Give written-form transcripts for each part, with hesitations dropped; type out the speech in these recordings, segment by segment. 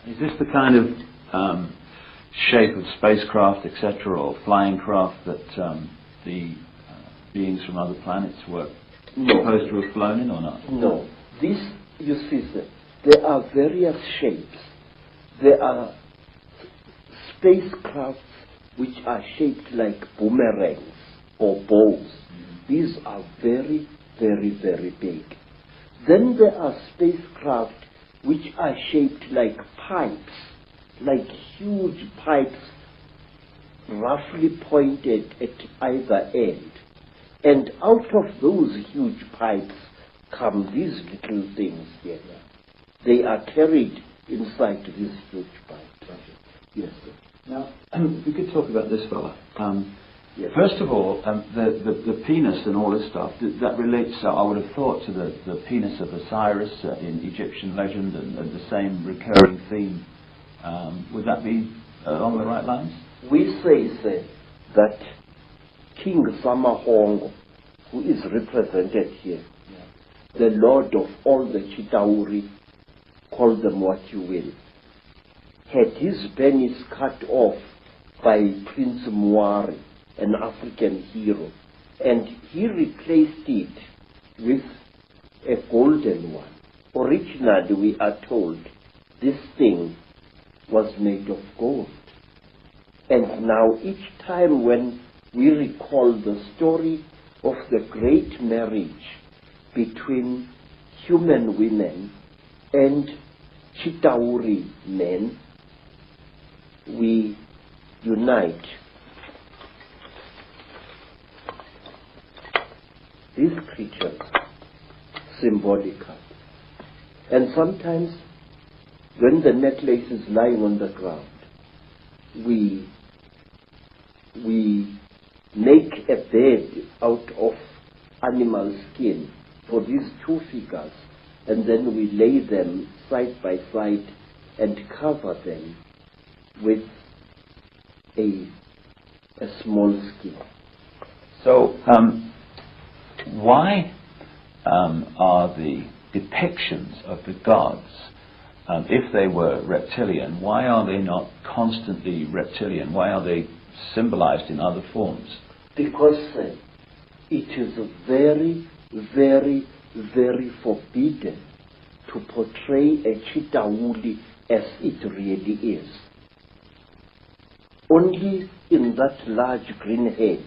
Is this the kind of shape of spacecraft, etc., or flying craft that the beings from other planets were supposed to have flown in, or not? No. This, you see, there are various shapes. There are spacecrafts which are shaped like boomerangs or bows. These are very, very, very big. Then there are spacecraft which are shaped like pipes, like huge pipes, roughly pointed at either end. And out of those huge pipes come these little things here. They are carried inside these huge pipes. Yes, sir. Now, we could talk about this fella. Yes. First of all, the penis and all this stuff, that relates, I would have thought, to the penis of Osiris in Egyptian legend and the same recurring theme. Would that be along the right lines? We say, sir, that King Samahongo, who is represented here, the lord of all the Chitauri, call them what you will, had his penis cut off by Prince Muari, an African hero, and he replaced it with a golden one. Originally, we are told, this thing was made of gold. And now each time when we recall the story of the great marriage between human women and Chitauri men, we unite these creatures symbolically. And sometimes when the necklace is lying on the ground, we make a bed out of animal skin for these two figures, and then we lay them side by side and cover them with a small skin. So, why are the depictions of the gods, if they were reptilian, why are they not constantly reptilian? Why are they symbolized in other forms? Because it is very, very, very forbidden to portray a Chitauli as it really is. Only in that large green head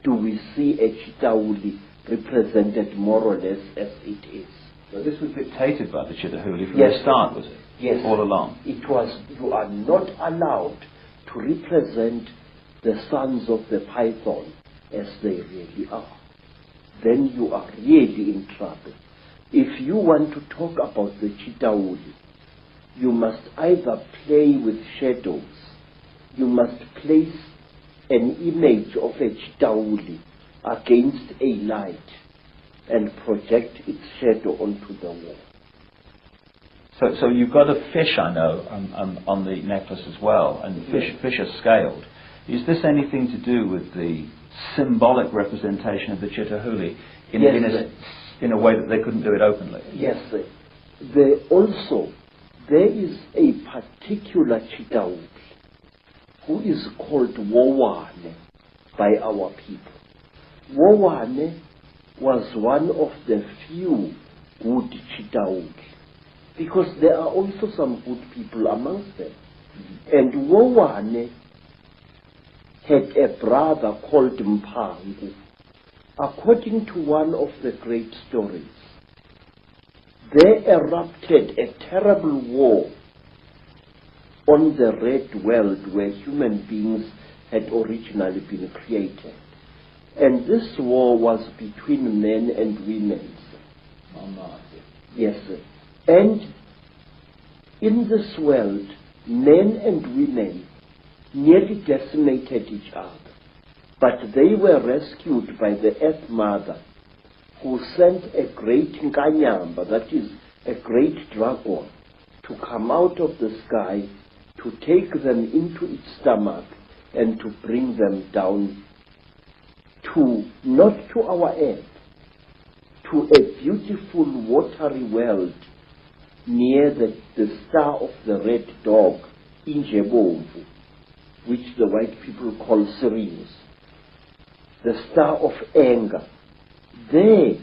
do we see a Chitauli represented more or less as it is. So this was dictated by the Chitauli from Yes. the start, was it? Yes. All along? It was, you are not allowed to represent the sons of the python as they really are. Then you are really in trouble. If you want to talk about the Chitauli, you must either play with shadows, you must place an image of a Chitauli against a light and project its shadow onto the wall. So you've got a fish, I know, on the necklace as well, and fish are scaled. Is this anything to do with the symbolic representation of the Chitauli in a way that they couldn't do it openly? Yes, sir. There is a particular Chitauli who is called Wowane by our people. Wowane was one of the few good Chitauli, because there are also some good people amongst them. And Wowane had a brother called Mpangu. According to one of the great stories, there erupted a terrible war on the red world where human beings had originally been created. And this war was between men and women. Yes, sir. And in this world, men and women nearly decimated each other. But they were rescued by the Earth Mother, who sent a great Nkanyamba, that is, a great dragon, to come out of the sky, to take them into its stomach, and to bring them down to, not to our earth, to a beautiful watery world near the star of the red dog, Injebomvu, which the white people call Sirius, the star of anger. There,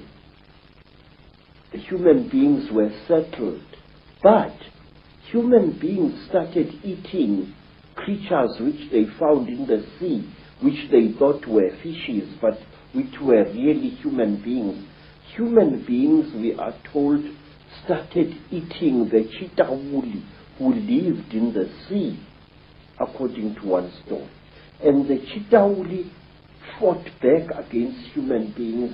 the human beings were settled, but human beings started eating creatures which they found in the sea, which they thought were fishes, but which were really human beings. Human beings, we are told, started eating the chitawuli who lived in the sea, according to one story. And the chitawuli fought back against human beings.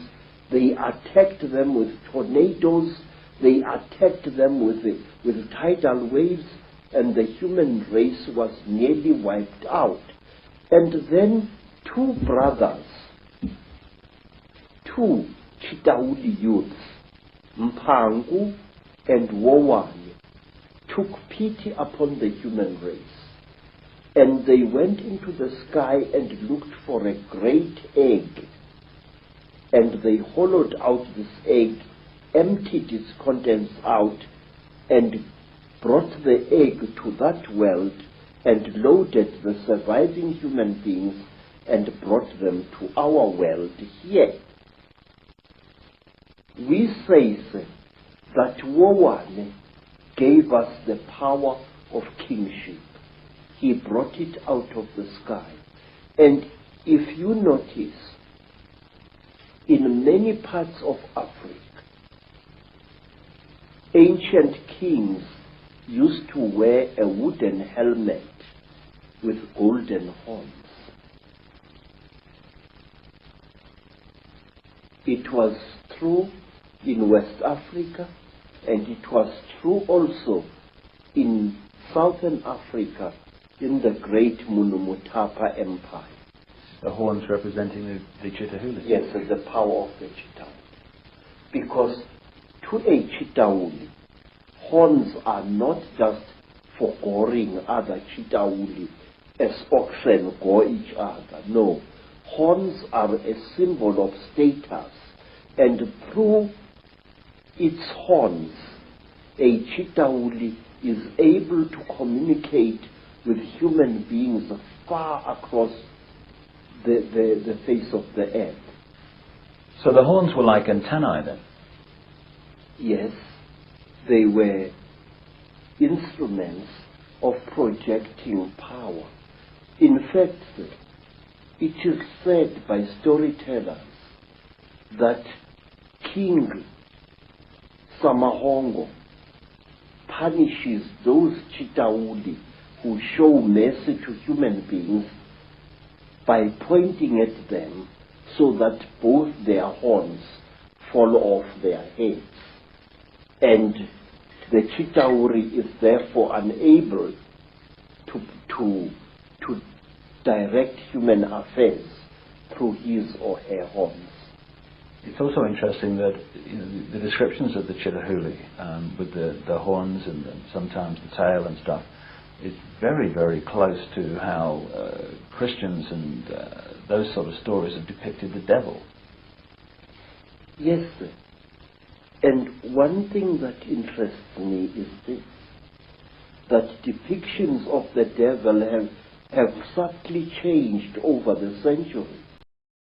They attacked them with tornadoes, they attacked them with tidal waves, and the human race was nearly wiped out. And then two brothers, two Chitawuli youths, Mpangu and Wowane, took pity upon the human race. And they went into the sky and looked for a great egg. And they hollowed out this egg, emptied its contents out, and brought the egg to that world and loaded the surviving human beings and brought them to our world here. We say that Wowane gave us the power of kingship. He brought it out of the sky. And if you notice, in many parts of Africa, ancient kings used to wear a wooden helmet with golden horns. It was true in West Africa, and it was true also in Southern Africa in the great Mutwa Empire. The horns representing the Chitahuli. Yes, and the power of the Chitahuli. Because to a Chitahuli, horns are not just for goring other Chitahuli as oxen gore each other. No, horns are a symbol of status, and through its horns, a Chitahuli is able to communicate with human beings far across the face of the earth. So the horns were like antennae then? Yes, they were instruments of projecting power. In fact, it is said by storytellers that King Samahongo punishes those Chitahuli who show mercy to human beings by pointing at them so that both their horns fall off their heads. And the Chitahuri is therefore unable to direct human affairs through his or her horns. It's also interesting that the descriptions of the Chitahuli, with the horns and sometimes the tail and stuff, is very, very close to how Christians and those sort of stories have depicted the devil. Yes, sir. And one thing that interests me is this, that depictions of the devil have subtly changed over the centuries.